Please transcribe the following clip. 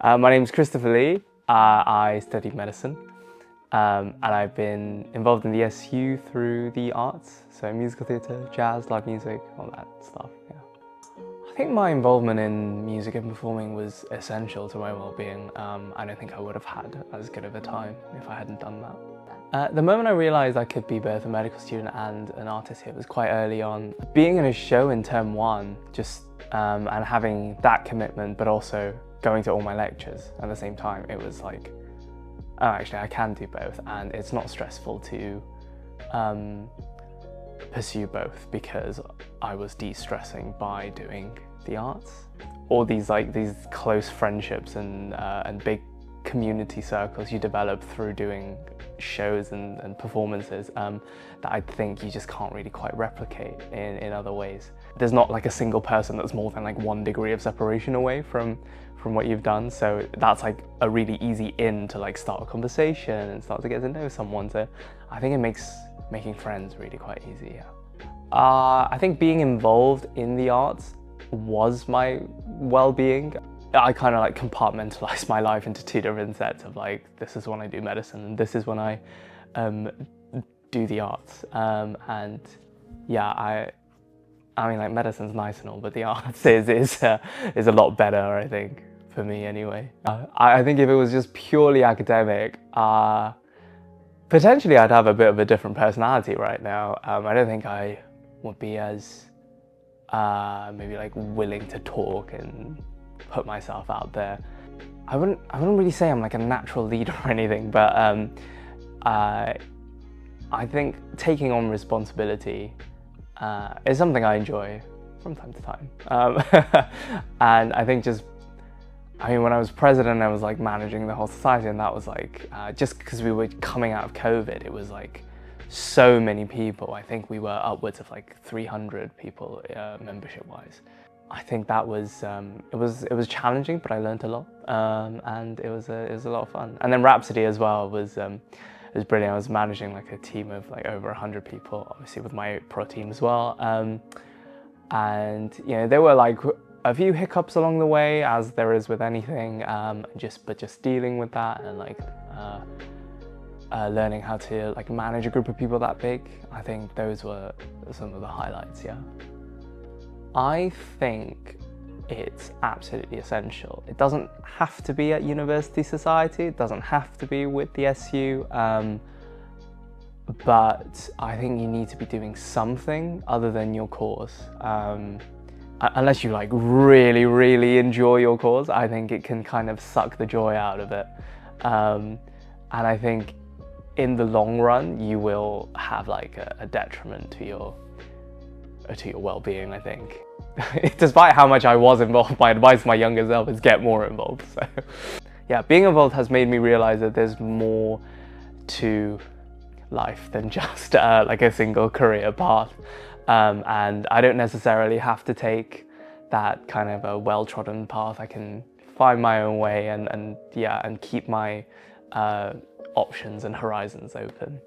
My name's Christopher Lee. I studied medicine and I've been involved in the SU through the arts, so musical theatre, jazz, live music, all that stuff, yeah. I think my involvement in music and performing was essential to my well-being. I don't think I would have had as good of a time if I hadn't done that. The moment I realised I could be both a medical student and an artist here was quite early on. Being in a show in term one, and having that commitment, but also going to all my lectures at the same time, it was like, oh, actually I can do both, and it's not stressful to pursue both because I was de-stressing by doing the arts. All these close friendships and big community circles you develop through doing shows and performances that I think you just can't really quite replicate in other ways. There's not like a single person that's more than like 1 degree of separation away from what you've done, so that's like a really easy in to like start a conversation and start to get to know someone. So I think it makes making friends really quite easy, yeah. I think being involved in the arts was my well-being. I kind of like compartmentalized my life into 2 different sets of like, this is when I do medicine and this is when I do the arts. And yeah, I mean like medicine's nice and all, but the arts is a lot better, I think, for me anyway. I think if it was just purely academic, potentially I'd have a bit of a different personality right now. I don't think I would be as maybe like willing to talk and put myself out there. I wouldn't really say I'm like a natural leader or anything, but I think taking on responsibility is something I enjoy from time to time. And I think when I was president, I was like managing the whole society, and that was like, just because we were coming out of COVID, it was like so many people. I think we were upwards of like 300 people membership wise. I think that was, it was challenging, but I learned a lot, and it was a lot of fun. And then Rhapsody as well was brilliant. I was managing like a team of like over 100 people, obviously with my pro team as well. And you know, there were like a few hiccups along the way, as there is with anything, but just dealing with that and like learning how to like manage a group of people that big. I think those were some of the highlights, yeah. I think it's absolutely essential. It doesn't have to be at University Society, it doesn't have to be with the SU, but I think you need to be doing something other than your course. Unless you like really, really enjoy your course, I think it can kind of suck the joy out of it. And I think in the long run, you will have like a detriment to your well-being, I think. Despite how much I was involved, my advice to my younger self is get more involved. So yeah, being involved has made me realize that there's more to life than just like a single career path. And I don't necessarily have to take that kind of a well-trodden path. I can find my own way and keep my options and horizons open.